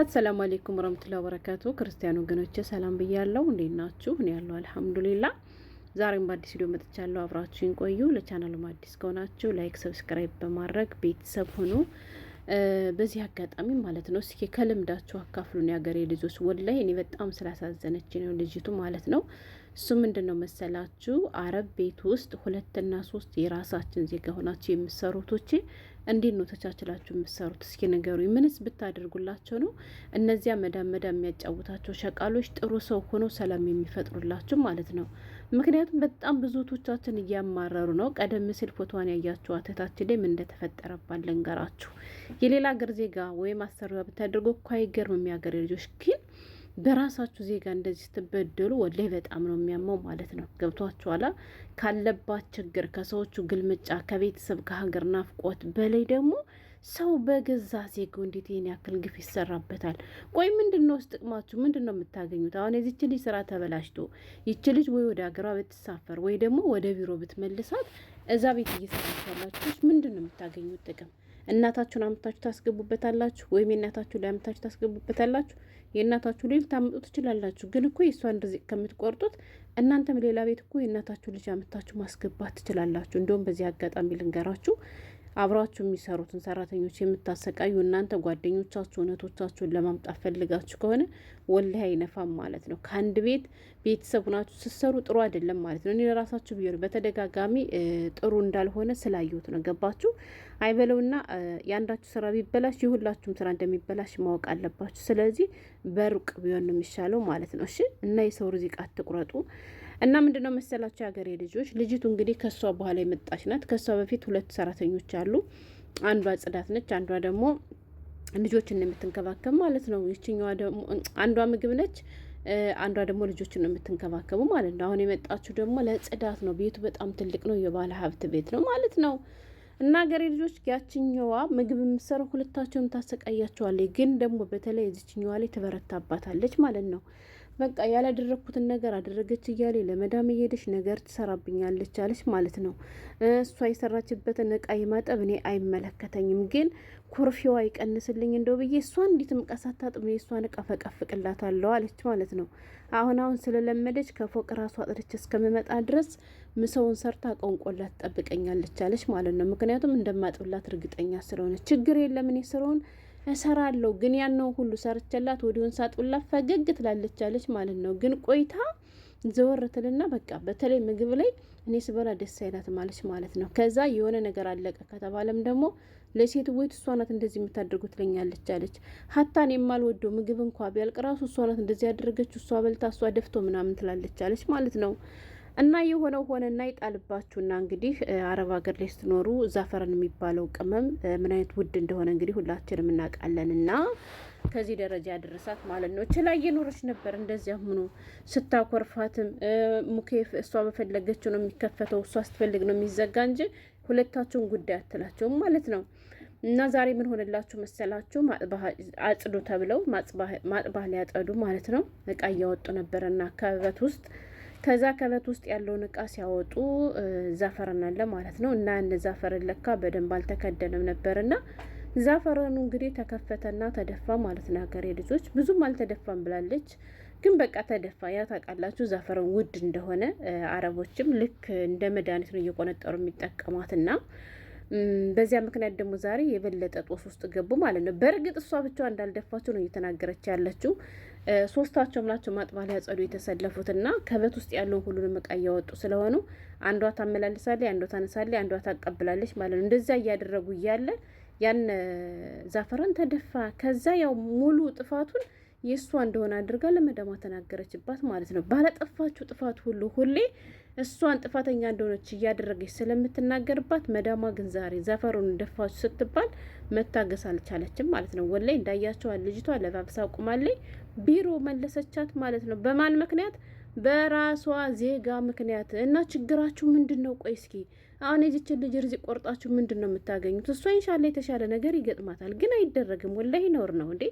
አሰላሙ አለይኩም ወራህመቱላሂ ወበረካቱ። ክርስቲያን ወገኖቼ ሰላም ብያለሁ። እንዴት ናችሁ? እኔ ያለው አልሐምዱሊላህ። ዛሬም በአዲስ ቪዲዮ መጥቻለሁ። አብራችሁን ቆዩ። ለቻናሉም አዲስ ከሆናችሁ ላይክ፣ ሰብስክራይብ በማድረግ ቤተሰብ ሁኑ። በዚህ አጋጣሚ ማለት ነው እስኪ ከልምዳችሁ አካፍሉን ያገሬ ልጆች። ወላሂ እኔ በጣም ስላሳዘነች ነው ልጅቱ ማለት ነው። እሱ ምንድነው መሰላችሁ አረብ ቤት ውስጥ 2 እና 3 የራሳችን ዜጋ ሆናችሁ የምትሰሩቶቼ እንዴት ነው ተቻችላችሁ የምትሰሩት? እስኪ ነገሩኝ። ምንስ ብታደርጉላቸው ነው እነዚያ መዳም የሚያጫውታቸው ሸቃሎች ጥሩ ሰው ሆኖ ሰላም የሚፈጥሩላችሁ ማለት ነው? ምክንያቱም በጣም ብዙቶቻችን እያማረሩ ነው። ቀደም ሲል ፎቶዋን ያያችሁ እህታችን ላይ ምን እንደተፈጠረባት ልንገራችሁ። የሌላ ሀገር ዜጋ ወይም አሰሪዋ ብታደርጉ እኮ አይገርምም። የሀገር ልጆች ግን በራሳችሁ ዜጋ እንደዚህ ስትበደሉ ወላሂ በጣም ነው የሚያመው ማለት ነው። ገብቷችኋላ? ካለባት ችግር ከሰዎቹ ግልምጫ፣ ከቤተሰብ ከሀገር ናፍቆት በላይ ደግሞ ሰው በገዛ ዜጋው እንዴት ይሄን ያክል ግፍ ይሰራበታል? ቆይ ምንድን ነው ጥቅማችሁ? ምንድን ነው የምታገኙት? አሁን የዚች ልጅ ስራ ተበላሽቶ ይች ልጅ ወይ ወደ ሀገሯ ብትሳፈር ወይ ደግሞ ወደ ቢሮ ብትመልሳት እዛ ቤት እየሰራች ያላችሁ ምንድን ነው የምታገኙት ጥቅም? እናታችሁን አምጥታችሁ ታስገቡበታላችሁ ወይም የእናታችሁ ላይ አምጥታችሁ ታስገቡበታላችሁ። የእናታችሁ ልጅ ታምጡ ትችላላችሁ፣ ግን እኮ የእሷን ርዝቅ ከምትቆርጡት እናንተም ሌላ ቤት እኮ የእናታችሁ ልጅ አምጥታችሁ ማስገባት ትችላላችሁ። እንደውም በዚህ አጋጣሚ ልንገራችሁ፣ አብራችሁ የሚሰሩትን ሰራተኞች የምታሰቃዩ እናንተ ጓደኞቻችሁ እውነቶቻችሁን ለማምጣት ፈልጋችሁ ከሆነ ወላሂ አይነፋም ማለት ነው። ከአንድ ቤት ቤተሰብ ናችሁ ስትሰሩ ጥሩ አይደለም ማለት ነው። እኔ ለራሳችሁ ቢሆን በተደጋጋሚ ጥሩ እንዳልሆነ ስላየሁት ነው። ገባችሁ? አይበለውና የአንዳችሁ ስራ ቢበላሽ የሁላችሁም ስራ እንደሚበላሽ ማወቅ አለባችሁ። ስለዚህ በሩቅ ቢሆን ነው የሚሻለው ማለት ነው። እሺ። እና የሰው ርዚቅ አትቁረጡ። እና ምንድነው መሰላችሁ የሀገሬ ልጆች፣ ልጅቱ እንግዲህ ከሷ በኋላ የመጣች ናት። ከሷ በፊት 2 ሰራተኞች አሉ። አንዷ ጽዳት ነች፣ አንዷ ደግሞ ልጆችን የምትንከባከብ ማለት ነው። ይችኛዋ ደግሞ አንዷ ምግብ ነች፣ አንዷ ደግሞ ልጆችን ነው የምትንከባከቡ ማለት ነው። አሁን የመጣችሁ ደግሞ ለጽዳት ነው። ቤቱ በጣም ትልቅ ነው፣ የባለ ሀብት ቤት ነው ማለት ነው። እና ሀገሬ ልጆች ያችኛዋ ምግብ የምትሰራው ሁለታቸውም ታሰቃያቸዋለች፣ ግን ደግሞ በተለይ እዚችኛዋ ላይ ትበረታባታለች ማለት ነው። በቃ ያላደረግኩትን ነገር አደረገች እያለ ለመዳም እየሄደች ነገር ትሰራብኛለች አለች ማለት ነው። እሷ የሰራችበትን እቃ የማጠብ እኔ አይመለከተኝም፣ ግን ኩርፊዋ ይቀንስልኝ እንደው ብዬ እሷ እንዲትም እቃ ሳታጥብ የእሷን እቃ ፈቀፍቅላታለሁ አለች ማለት ነው። አሁን ስለለመደች ከፎቅ ራሷ አጥርች እስከምመጣ ድረስ ምሰውን ሰርታ ቆንቆላት ትጠብቀኛለች አለች ማለት ነው። ምክንያቱም እንደማጥብላት እርግጠኛ ስለሆነ ችግር የለም እኔ ስራውን እሰራለሁ፣ ግን ያነው ሁሉ ሰርቸላት ወዲውን ሳጥብላት ፈገግ ትላለች አለች ማለት ነው። ግን ቆይታ ዘወር ትልና በቃ በተለይ ምግብ ላይ እኔ ስበላ ደስ አይላትም አለች ማለት ነው። ከዛ የሆነ ነገር አለቀ ከተባለም ደግሞ ለሴት ወይት እሷ ናት እንደዚህ የምታደርጉ ትለኛለች አለች። ሀታን የማልወደው ምግብ እንኳ ቢያልቅ ራሱ እሷ ናት እንደዚህ ያደረገችው፣ እሷ በልታ እሷ ደፍቶ ምናምን ትላለች አለች ማለት ነው። እና የሆነው ሆነና ይጣልባችሁና እንግዲህ አረብ ሀገር ላይ ስትኖሩ ዛፈረን የሚባለው ቅመም ምን አይነት ውድ እንደሆነ እንግዲህ ሁላችንም እናውቃለን። እና ከዚህ ደረጃ ያደረሳት ማለት ነው። ችላ እየኖረች ነበር እንደዚያ ሆኖ ስታኮርፋትም ሙኬፍ እሷ በፈለገችው ነው የሚከፈተው፣ እሷ ስትፈልግ ነው የሚዘጋ እንጂ ሁለታቸውን ጉዳይ አትላቸውም ማለት ነው። እና ዛሬ ምን ሆነላችሁ መሰላችሁ? አጽዱ ተብለው ማጥባህ ሊያጠዱ ማለት ነው እቃ እያወጡ ነበረና ከበት ውስጥ ከዛ ከበት ውስጥ ያለውን እቃ ሲያወጡ ዛፈረን አለ ማለት ነው። እና እነ ዛፈረን ለካ በደንብ አልተከደነም ነበርና ዛፈረኑ እንግዲህ ተከፈተና ተደፋ ማለት ነው። ሀገሬ ልጆች ብዙም አልተደፋም ብላለች፣ ግን በቃ ተደፋ። ያ ታውቃላችሁ ዛፈረን ውድ እንደሆነ አረቦችም ልክ እንደ መድኃኒት ነው እየቆነጠሩ የሚጠቀሟትና በዚያ ምክንያት ደግሞ ዛሬ የበለጠ ጦስ ውስጥ ገቡ ማለት ነው። በእርግጥ እሷ ብቻዋ እንዳልደፋቸው ነው እየተናገረች ያለችው። ሶስታቸውም ናቸው ማጥባ ሊያጸዱ የተሰለፉትና ከበት ውስጥ ያለውን ሁሉንም እቃ እያወጡ ስለሆኑ አንዷ ታመላልሳለች፣ አንዷ ታነሳለች፣ አንዷ ታቀብላለች ማለት ነው። እንደዚያ እያደረጉ እያለ ያን ዛፈረን ተደፋ። ከዛ ያው ሙሉ ጥፋቱን የእሷ እንደሆነ አድርጋ ለመዳሟ ተናገረችባት ማለት ነው። ባለጠፋችሁ ጥፋት ሁሉ ሁሌ እሷን ጥፋተኛ እንደሆነች እያደረገች ስለምትናገርባት መዳሟ ግን ዛሬ ዛፈሩን ደፋችሁ ስትባል መታገስ አልቻለችም ማለት ነው። ወላይ እንዳያቸዋል ልጅቷ ለባብሳ ቁማለይ ቢሮ መለሰቻት ማለት ነው። በማን ምክንያት? በራሷ ዜጋ ምክንያት። እና ችግራችሁ ምንድን ነው? ቆይ እስኪ አሁን የዚችን ልጅ ርዚቅ ቆርጣችሁ ምንድን ነው የምታገኙት? እሷ ኢንሻአላ የተሻለ ነገር ይገጥማታል፣ ግን አይደረግም። ወላይ ነውር ነው እንዴ!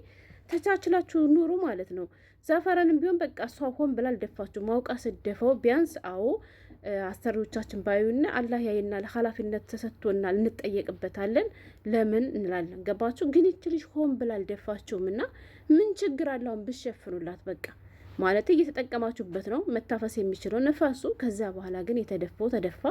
ተቻችላችሁ ኑሩ ማለት ነው። ዛፈረንም ቢሆን በቃ እሷ ሆን ብላ አልደፋችሁ ማውቃ ስደፈው ቢያንስ አዎ አሰሪዎቻችን ባዩና አላህ ያይናል፣ ኃላፊነት ተሰጥቶናል፣ እንጠየቅበታለን ለምን እንላለን። ገባችሁ? ግን ይች ልጅ ሆን ብላ አልደፋችሁም እና ምን ችግር አለውን ብሸፍኑላት በቃ ማለት እየተጠቀማችሁበት ነው መታፈስ የሚችለው ነፋሱ። ከዚያ በኋላ ግን የተደፋው ተደፋ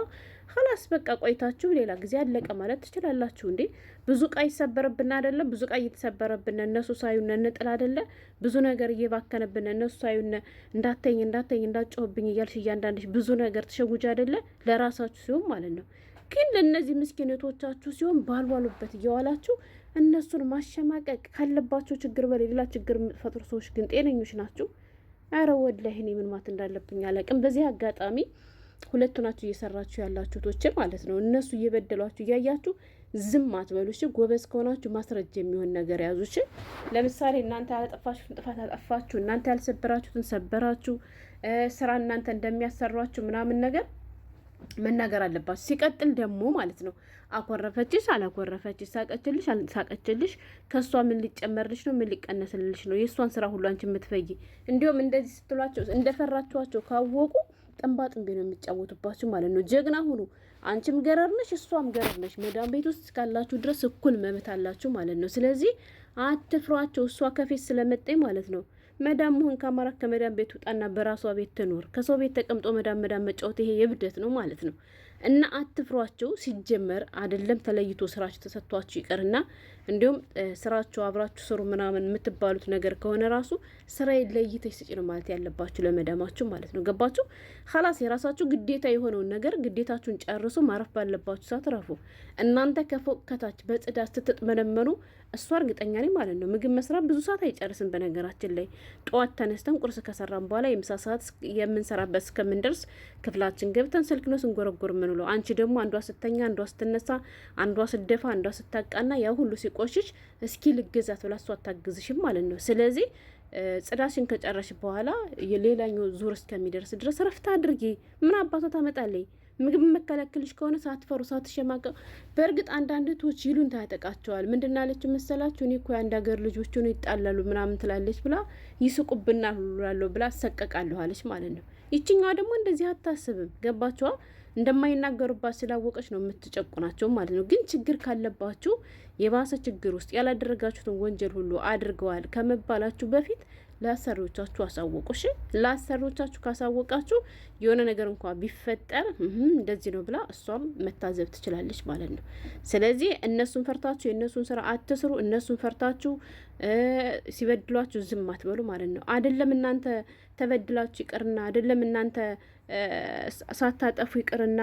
ኸላስ በቃ ቆይታችሁ ሌላ ጊዜ አለቀ ማለት ትችላላችሁ። እንዴ ብዙ እቃ ይሰበርብን አይደለ? ብዙ እቃ እየተሰበረብን እነሱ ሳዩነ እንጥል አይደለ? ብዙ ነገር እየባከነብን እነሱ ሳዩነ እንዳተኝ እንዳጮህብኝ እያልሽ እያንዳንድሽ ብዙ ነገር ትሸጉጅ አይደለ? ለራሳችሁ ሲሆን ማለት ነው። ግን ለእነዚህ ምስኪነቶቻችሁ ሲሆን ባልዋሉበት እየዋላችሁ እነሱን ማሸማቀቅ ካለባቸው ችግር በላይ ሌላ ችግር የምትፈጥሩ ሰዎች ግን ጤነኞች ናችሁ? አረ ወላሂ እኔ ምን ማለት እንዳለብኝ አላውቅም። በዚህ አጋጣሚ ሁለቱ ናችሁ እየሰራችሁ ያላችሁቶች ማለት ነው። እነሱ እየበደሏችሁ እያያችሁ ዝም አትበሉሽ። ጎበዝ ከሆናችሁ ማስረጃ የሚሆን ነገር ያዙሽ። ለምሳሌ እናንተ ያላጠፋችሁትን ጥፋት አጠፋችሁ፣ እናንተ ያልሰበራችሁትን ሰበራችሁ፣ ስራ እናንተ እንደሚያሰሯችሁ ምናምን ነገር መናገር አለባችሁ። ሲቀጥል ደግሞ ማለት ነው አኮረፈችሽ አላኮረፈችሽ፣ ሳቀችልሽ አልሳቀችልሽ፣ ከእሷ ምን ሊጨመርልሽ ነው? ምን ሊቀነስልሽ ነው? የእሷን ስራ ሁሉ አንቺ የምትፈይ። እንዲሁም እንደዚህ ስትሏቸው እንደፈራችኋቸው ካወቁ ጥንባ ጥንቤ ነው የሚጫወቱባችሁ ማለት ነው። ጀግና ሁኑ። አንቺም ገረር ነሽ፣ እሷም ገረር ነሽ። መዳም ቤት ውስጥ እስካላችሁ ድረስ እኩል መብት አላችሁ ማለት ነው። ስለዚህ አትፍሯቸው። እሷ ከፊት ስለመጣኝ ማለት ነው መዳም መሆን ከአማራ ከመዳም ቤት ውጣና በራሷ ቤት ትኖር። ከሰው ቤት ተቀምጦ መዳም መጫወት ይሄ የብደት ነው ማለት ነው። እና አትፍሯቸው። ሲጀመር አይደለም ተለይቶ ስራችሁ ተሰጥቷችሁ ይቀርና እንዲሁም ስራችሁ አብራችሁ ስሩ ምናምን የምትባሉት ነገር ከሆነ ራሱ ስራዬ ለይተሽ ስጪ ነው ማለት ያለባችሁ ለመዳማችሁ ማለት ነው። ገባችሁ? ኸላስ የራሳችሁ ግዴታ የሆነውን ነገር ግዴታችሁን ጨርሱ። ማረፍ ባለባችሁ ሰዓት ረፉ። እናንተ ከፎቅ ከታች በጽዳት ስትጥመነመኑ እሷ እርግጠኛ ነኝ ማለት ነው ምግብ መስራት ብዙ ሰዓት አይጨርስም። በነገራችን ላይ ጠዋት ተነስተን ቁርስ ከሰራን በኋላ የምሳ ሰዓት የምንሰራበት እስከምንደርስ ክፍላችን ገብተን ስልክ ነው ስንጎረጎር ምንውለው። አንቺ ደግሞ አንዷ ስተኛ፣ አንዷ ስትነሳ፣ አንዷ ስደፋ፣ አንዷ ስታቃና ያ ሁሉ ሲቆሽሽ እስኪ ልገዛት ብላ እሷ አታግዝሽም ማለት ነው። ስለዚህ ጽዳሽን ከጨረሽ በኋላ የሌላኛው ዙር እስከሚደርስ ድረስ ረፍታ አድርጊ። ምን አባቷ ታመጣለኝ? ምግብ መከለክልሽ ከሆነ ሳትፈሩ ሳትሸማቀቁ። በእርግጥ አንዳንድ እህቶች ይሉን ታጠቃቸዋል። ምንድን አለችው መሰላችሁ? እኔ እኮ የአንድ ሀገር ልጆች ሆነው ይጣላሉ ምናምን ትላለች ብላ ይስቁብናል ሁላለሁ ብላ አሰቀቃለሁ አለች ማለት ነው። ይችኛዋ ደግሞ እንደዚህ አታስብም። ገባችኋ? እንደማይናገሩባት ስላወቀች ነው የምትጨቁናቸው ማለት ነው። ግን ችግር ካለባችሁ የባሰ ችግር ውስጥ ያላደረጋችሁትን ወንጀል ሁሉ አድርገዋል ከመባላችሁ በፊት ለአሰሪዎቻችሁ አሳወቁ። እሺ ለአሰሪዎቻችሁ ካሳወቃችሁ የሆነ ነገር እንኳን ቢፈጠር እንደዚህ ነው ብላ እሷም መታዘብ ትችላለች ማለት ነው። ስለዚህ እነሱን ፈርታችሁ የእነሱን ስራ አትስሩ። እነሱን ፈርታችሁ ሲበድሏችሁ ዝም አትበሉ ማለት ነው። አይደለም እናንተ ተበድላችሁ ይቅርና አይደለም እናንተ ሳታጠፉ ይቅርና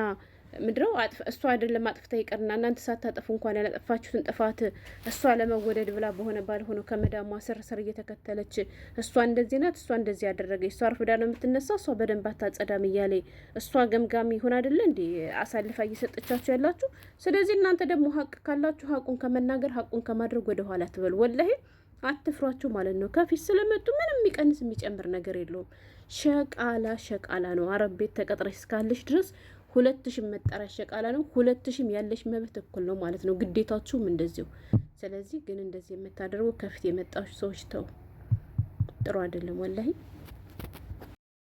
ምድረው እሷ አይደለም አጥፍታ ይቀርና እናንተ ሳታጠፉ እንኳን ያላጠፋችሁትን ጥፋት እሷ ለመወደድ ብላ በሆነ ባልሆነው ከመዳሟ ስር እየተከተለች እሷ እንደዚህ ናት፣ እሷ እንደዚህ ያደረገች፣ እሷ አርፍዳ ነው የምትነሳ፣ እሷ በደንብ አታጸዳም እያለ እሷ ገምጋሚ ይሆን አይደለ እንዴ አሳልፋ እየሰጠቻችሁ ያላችሁ። ስለዚህ እናንተ ደግሞ ሀቅ ካላችሁ ሀቁን ከመናገር ሀቁን ከማድረግ ወደ ኋላ ትበሉ። ወላሂ አትፍሯችሁ ማለት ነው። ከፊት ስለመጡ ምንም የሚቀንስ የሚጨምር ነገር የለውም። ሸቃላ ነው። አረብ ቤት ተቀጥረሽ እስካለሽ ድረስ 2000 መጠሪያ ሸቃላ ነው። 2000 ያለሽ መብት እኩል ነው ማለት ነው። ግዴታችሁም እንደዚሁ። ስለዚህ ግን እንደዚህ የምታደርጉ ከፊት የመጣችሁ ሰዎች ተው፣ ጥሩ አይደለም ወላሂ።